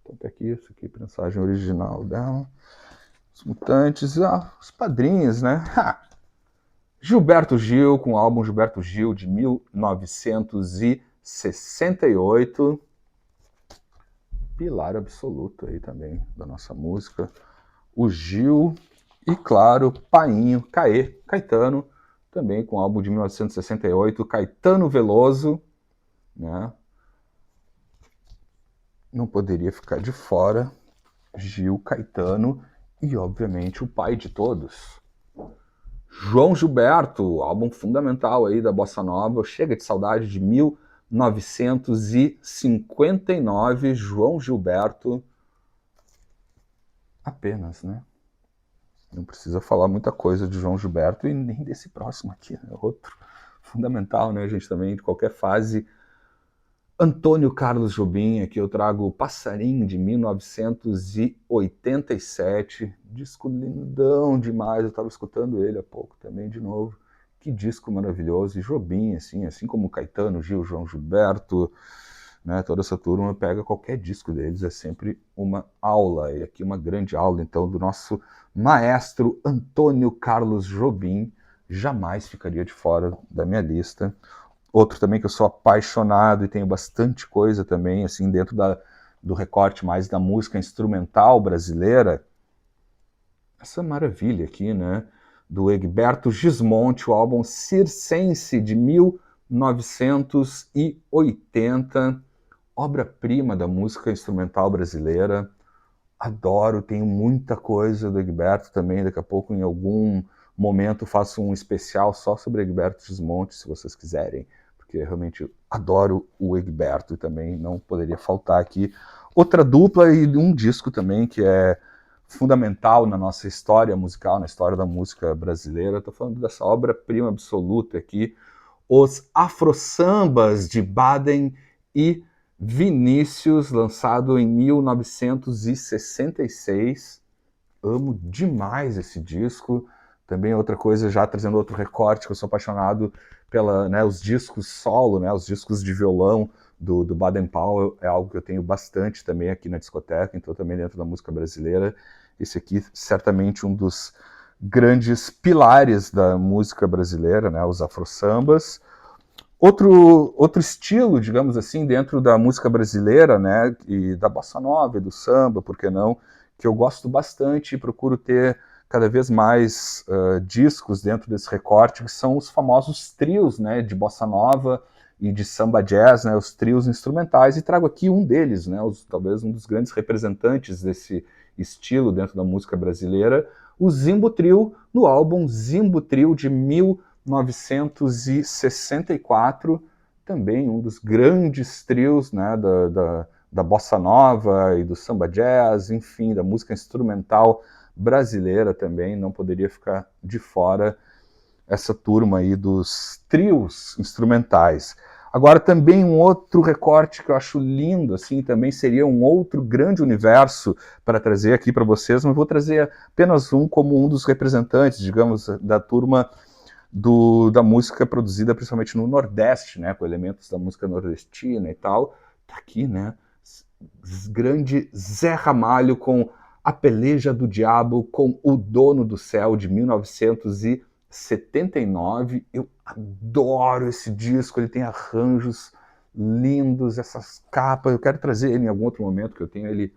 Então, tá aqui, isso aqui, mensagem original dela. Os Mutantes, os Padrinhos, né? Gilberto Gil, com o álbum Gilberto Gil, de 1968. Pilar absoluto aí também da nossa música. O Gil e, claro, Painho, Caetano, também com o álbum de 1968, Caetano Veloso, né? Não poderia ficar de fora, Gil, Caetano e, obviamente, o pai de todos, João Gilberto, álbum fundamental aí da Bossa Nova, Chega de Saudade, de 1959, João Gilberto, apenas, né? Não precisa falar muita coisa de João Gilberto e nem desse próximo aqui, né? Outro fundamental, né, gente, também, de qualquer fase. Antônio Carlos Jobim, aqui eu trago o Passarinho, de 1987, disco lindão demais, eu estava escutando ele há pouco também de novo, que disco maravilhoso, e Jobim, assim como Caetano, Gil, João Gilberto, né, toda essa turma pega qualquer disco deles, é sempre uma aula, e aqui uma grande aula, então, do nosso maestro Antônio Carlos Jobim, jamais ficaria de fora da minha lista. Outro também que eu sou apaixonado e tenho bastante coisa também, assim, dentro do recorte mais da música instrumental brasileira, essa maravilha aqui, né, do Egberto Gismonti, o álbum Circense, de 1980, obra-prima da música instrumental brasileira. Adoro, tenho muita coisa do Egberto também, daqui a pouco em algum momento faço um especial só sobre Egberto Gismonti, se vocês quiserem, porque realmente adoro o Egberto e também não poderia faltar aqui outra dupla e um disco também que é fundamental na nossa história musical, na história da música brasileira. Estou falando dessa obra-prima absoluta aqui, os Afro-Sambas de Baden e Vinícius, lançado em 1966. Amo demais esse disco. Também outra coisa, já trazendo outro recorte, que eu sou apaixonado pela, né, os discos solo, né, os discos de violão do Baden Powell, é algo que eu tenho bastante também aqui na discoteca, então também dentro da música brasileira. Esse aqui, certamente um dos grandes pilares da música brasileira, né, os afro-sambas. Outro estilo, digamos assim, dentro da música brasileira, né, e da bossa nova e do samba, por que não, que eu gosto bastante e procuro ter cada vez mais discos dentro desse recorte, que são os famosos trios, né, de bossa nova e de samba jazz, né, os trios instrumentais, e trago aqui um deles, né, talvez um dos grandes representantes desse estilo dentro da música brasileira, o Zimbo Trio, no álbum Zimbo Trio de 1964, também um dos grandes trios, né, da bossa nova e do samba jazz, enfim, da música instrumental brasileira também, não poderia ficar de fora essa turma aí dos trios instrumentais. Agora também um outro recorte que eu acho lindo, assim, também seria um outro grande universo para trazer aqui para vocês, mas vou trazer apenas um como um dos representantes, digamos, da turma da música produzida principalmente no Nordeste, né, com elementos da música nordestina e tal. Tá aqui, né, grande Zé Ramalho com A Peleja do Diabo com O Dono do Céu, de 1979. Eu adoro esse disco, ele tem arranjos lindos, essas capas. Eu quero trazer ele em algum outro momento, que eu tenho ele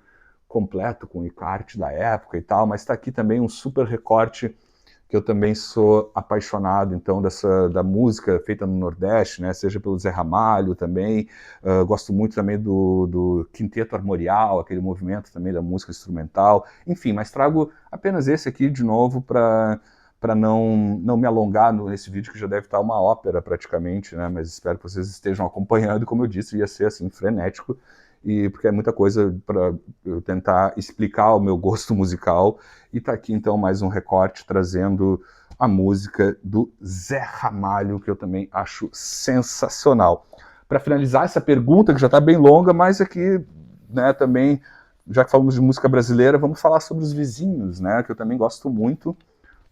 completo com o encarte da época e tal, mas está aqui também um super recorte que eu também sou apaixonado, então, da música feita no Nordeste, né, seja pelo Zé Ramalho também, gosto muito também do Quinteto Armorial, aquele movimento também da música instrumental, enfim, mas trago apenas esse aqui de novo para não me alongar nesse vídeo, que já deve estar uma ópera praticamente, né, mas espero que vocês estejam acompanhando, como eu disse, ia ser assim, frenético, e porque é muita coisa para eu tentar explicar o meu gosto musical, e tá aqui então mais um recorte trazendo a música do Zé Ramalho, que eu também acho sensacional. Para finalizar essa pergunta, que já está bem longa, mas aqui, né, também, já que falamos de música brasileira, vamos falar sobre os vizinhos, né, que eu também gosto muito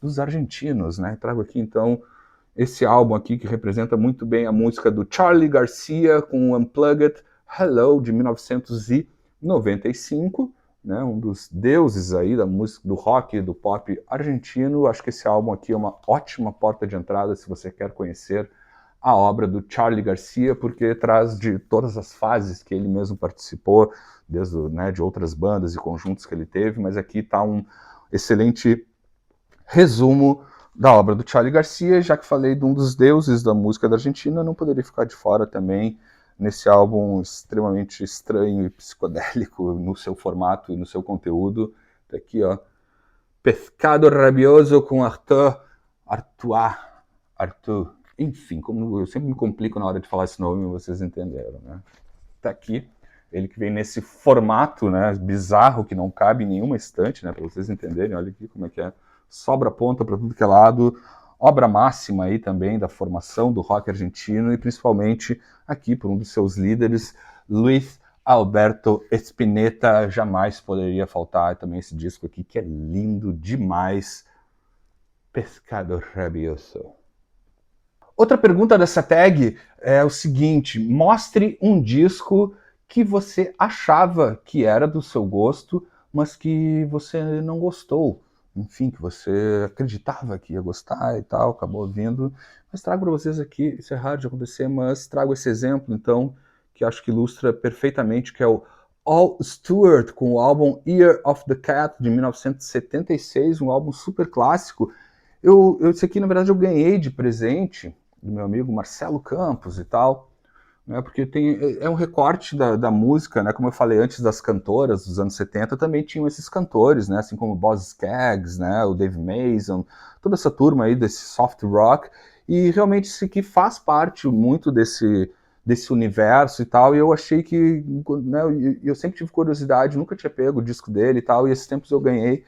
dos argentinos, né. Trago aqui então esse álbum aqui que representa muito bem a música do Charly Garcia com o Unplugged Hello, de 1995, né, um dos deuses aí da música, do rock e do pop argentino. Acho que esse álbum aqui é uma ótima porta de entrada se você quer conhecer a obra do Charly Garcia, porque traz de todas as fases que ele mesmo participou, desde, né, de outras bandas e conjuntos que ele teve, mas aqui está um excelente resumo da obra do Charly Garcia. Já que falei de um dos deuses da música da Argentina, não poderia ficar de fora também nesse álbum extremamente estranho e psicodélico no seu formato e no seu conteúdo. Tá aqui, ó, Pescado Rabioso com Arthur, enfim, como eu sempre me complico na hora de falar esse nome, vocês entenderam, né? Tá aqui, ele que vem nesse formato, né, bizarro, que não cabe em nenhuma estante, né, para vocês entenderem. Olha aqui como é que é, sobra ponta para tudo que é lado, obra máxima aí também da formação do rock argentino, e principalmente aqui por um dos seus líderes, Luis Alberto Spinetta. Jamais poderia faltar também esse disco aqui, que é lindo demais, Pescado Rabioso. Outra pergunta dessa tag é o seguinte: mostre um disco que você achava que era do seu gosto, mas que você não gostou. Enfim, que você acreditava que ia gostar e tal, acabou vindo. Mas trago para vocês aqui, isso é raro de acontecer, mas trago esse exemplo, então, que acho que ilustra perfeitamente, que é o Al Stewart, com o álbum Year of the Cat, de 1976, um álbum super clássico. Esse aqui, na verdade, eu ganhei de presente do meu amigo Marcelo Campos e tal, né, porque é um recorte da música, né, como eu falei antes das cantoras dos anos 70, também tinham esses cantores, né, assim como o Boz Scaggs, né, o Dave Mason, toda essa turma aí desse soft rock, e realmente isso aqui faz parte muito desse universo e tal, e eu achei que, né, eu sempre tive curiosidade, nunca tinha pego o disco dele e tal, e esses tempos eu ganhei,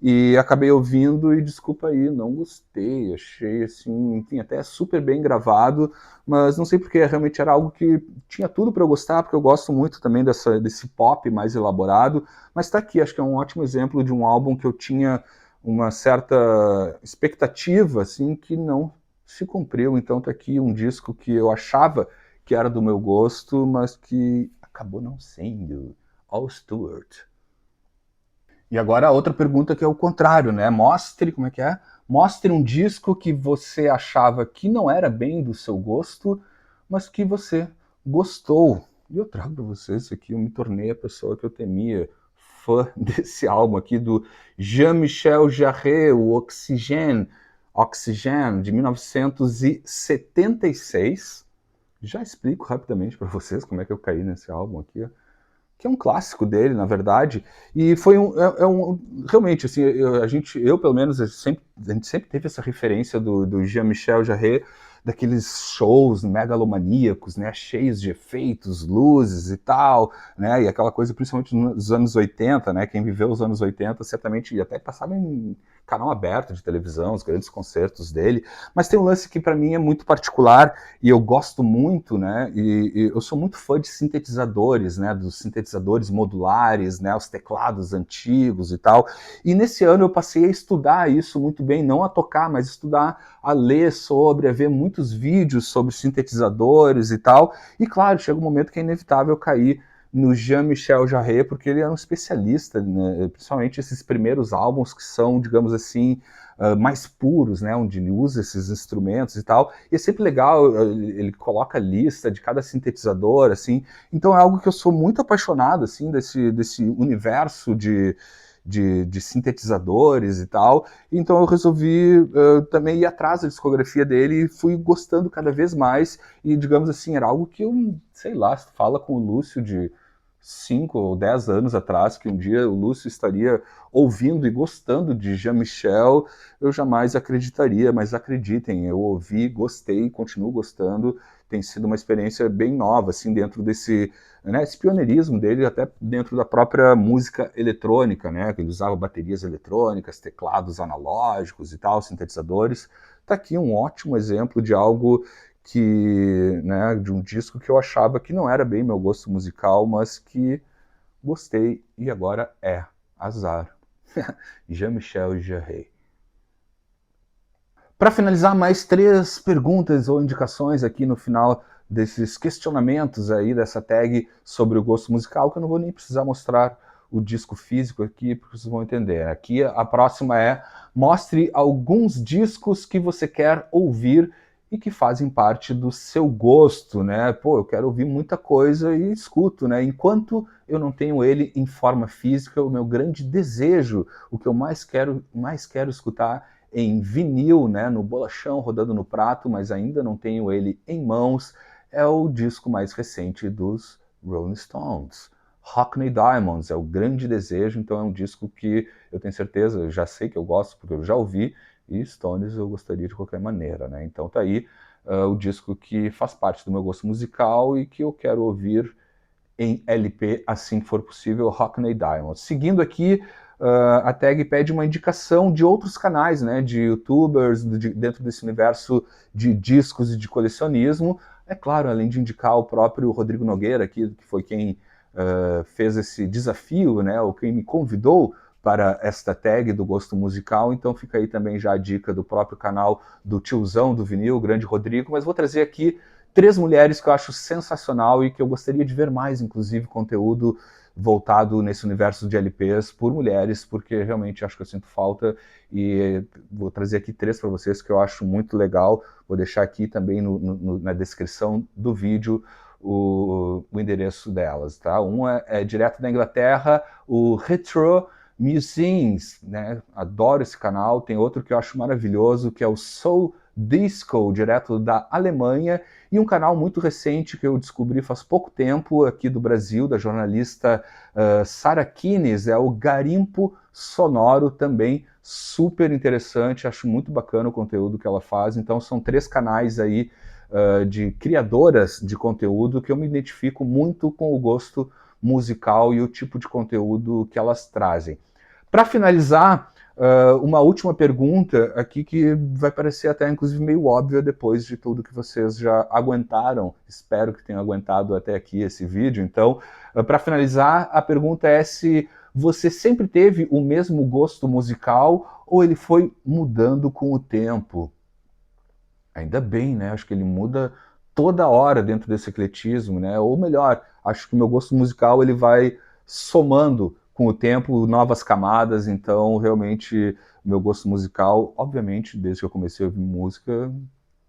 e acabei ouvindo e, desculpa aí, não gostei, achei assim, enfim, até super bem gravado, mas não sei porque, realmente era algo que tinha tudo para eu gostar, porque eu gosto muito também desse pop mais elaborado, mas tá aqui, acho que é um ótimo exemplo de um álbum que eu tinha uma certa expectativa, assim, que não se cumpriu, então tá aqui um disco que eu achava que era do meu gosto, mas que acabou não sendo. Al Stewart. E agora a outra pergunta que é o contrário, né? Mostre, como é que é? Mostre um disco que você achava que não era bem do seu gosto, mas que você gostou. E eu trago para vocês isso aqui, eu me tornei a pessoa que eu temia, fã desse álbum aqui do Jean-Michel Jarre, o Oxygène, de 1976. Já explico rapidamente para vocês como é que eu caí nesse álbum aqui, que é um clássico dele, na verdade, e foi realmente, assim, eu pelo menos, a gente sempre teve essa referência do Jean-Michel Jarre, daqueles shows megalomaníacos, né, cheios de efeitos, luzes e tal, né, e aquela coisa principalmente nos anos 80, né, quem viveu os anos 80 certamente até passava em canal aberto de televisão, os grandes concertos dele, mas tem um lance que para mim é muito particular e eu gosto muito, né, e eu sou muito fã de sintetizadores, né, dos sintetizadores modulares, né, os teclados antigos e tal, e nesse ano eu passei a estudar isso muito bem, não a tocar, mas estudar, a ler sobre, a ver muitos vídeos sobre sintetizadores e tal, e claro, chega um momento que é inevitável cair no Jean-Michel Jarre, porque ele é um especialista, né, principalmente esses primeiros álbuns que são, digamos assim, mais puros, né, onde ele usa esses instrumentos e tal, e é sempre legal, ele coloca a lista de cada sintetizador, assim, então é algo que eu sou muito apaixonado, assim, desse universo de sintetizadores e tal, então eu resolvi também ir atrás da discografia dele e fui gostando cada vez mais, e digamos assim, era algo que eu, sei lá, fala com o Lúcio de 5 ou 10 anos atrás, que um dia o Lúcio estaria ouvindo e gostando de Jean-Michel, eu jamais acreditaria, mas acreditem, eu ouvi, gostei, continuo gostando, tem sido uma experiência bem nova, assim, dentro desse, né, esse pioneirismo dele, até dentro da própria música eletrônica, né, que ele usava baterias eletrônicas, teclados analógicos e tal, sintetizadores. Tá aqui um ótimo exemplo de algo que, né, de um disco que eu achava que não era bem meu gosto musical, mas que gostei e agora é. Azar. Jean-Michel Jarre. Para finalizar, mais 3 perguntas ou indicações aqui no final desses questionamentos aí dessa tag sobre o gosto musical, que eu não vou nem precisar mostrar o disco físico aqui, porque vocês vão entender. Aqui a próxima é: mostre alguns discos que você quer ouvir e que fazem parte do seu gosto, né? Pô, eu quero ouvir muita coisa e escuto, né? Enquanto eu não tenho ele em forma física, o meu grande desejo, o que eu mais quero escutar em vinil, né, no bolachão, rodando no prato, mas ainda não tenho ele em mãos, é o disco mais recente dos Rolling Stones. Hackney Diamonds é o grande desejo, então é um disco que eu tenho certeza, eu já sei que eu gosto, porque eu já ouvi, e Stones eu gostaria de qualquer maneira, né? Então tá aí o disco que faz parte do meu gosto musical e que eu quero ouvir em LP assim que for possível, Hackney Diamonds. Seguindo aqui, a tag pede uma indicação de outros canais, né, de youtubers, dentro desse universo de discos e de colecionismo. É claro, além de indicar o próprio Rodrigo Nogueira, aqui, que foi quem fez esse desafio, né, ou quem me convidou para esta tag do gosto musical, então fica aí também já a dica do próprio canal do tiozão do vinil, o grande Rodrigo, mas vou trazer aqui 3 mulheres que eu acho sensacional e que eu gostaria de ver mais, inclusive, conteúdo voltado nesse universo de LPs por mulheres, porque realmente acho que eu sinto falta e vou trazer aqui 3 para vocês que eu acho muito legal. Vou deixar aqui também na descrição do vídeo o o endereço delas, tá? Um é direto da Inglaterra, o Retro Museums, né? Adoro esse canal. Tem outro que eu acho maravilhoso, que é o Soul Disco, direto da Alemanha, e um canal muito recente que eu descobri faz pouco tempo aqui do Brasil, da jornalista Sara Kines, é o Garimpo Sonoro, também super interessante, acho muito bacana o conteúdo que ela faz. Então são 3 canais aí de criadoras de conteúdo que eu me identifico muito com o gosto musical e o tipo de conteúdo que elas trazem. Para finalizar, uma última pergunta aqui que vai parecer até inclusive meio óbvia depois de tudo que vocês já aguentaram. Espero que tenham aguentado até aqui esse vídeo. Então, para finalizar, a pergunta é se você sempre teve o mesmo gosto musical ou ele foi mudando com o tempo? Ainda bem, né? Acho que ele muda toda hora dentro desse ecletismo, né? Ou melhor, acho que o meu gosto musical ele vai somando com o tempo novas camadas, então realmente o meu gosto musical, obviamente, desde que eu comecei a ouvir música,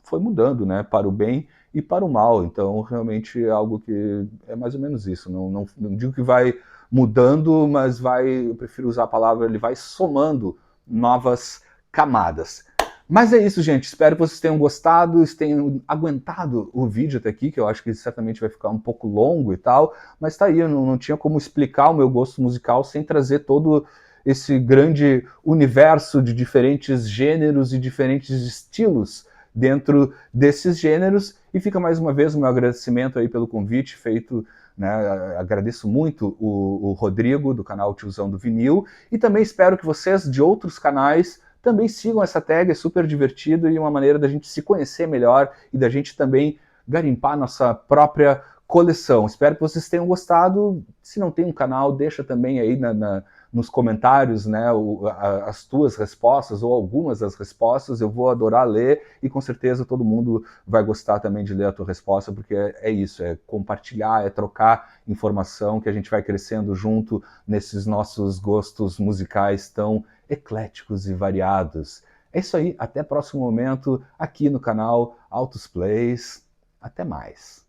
foi mudando, né? Para o bem e para o mal. Então realmente é algo que é mais ou menos isso. Não digo que vai mudando, mas eu prefiro usar a palavra, ele vai somando novas camadas. Mas é isso, gente. Espero que vocês tenham gostado, tenham aguentado o vídeo até aqui, que eu acho que certamente vai ficar um pouco longo e tal. Mas tá aí, eu não tinha como explicar o meu gosto musical sem trazer todo esse grande universo de diferentes gêneros e diferentes estilos dentro desses gêneros. E fica mais uma vez o meu agradecimento aí pelo convite feito, né? Agradeço muito o Rodrigo, do canal Tiozão do Vinil, e também espero que vocês de outros canais também sigam essa tag, é super divertido e uma maneira da gente se conhecer melhor e da gente também garimpar nossa própria coleção. Espero que vocês tenham gostado. Se não tem um canal, deixa também aí nos comentários, né, as tuas respostas ou algumas das respostas. Eu vou adorar ler e com certeza todo mundo vai gostar também de ler a tua resposta, porque é isso, é compartilhar, é trocar informação que a gente vai crescendo junto nesses nossos gostos musicais tão ecléticos e variados. É isso aí, até próximo momento aqui no canal Altos Plays. Até mais.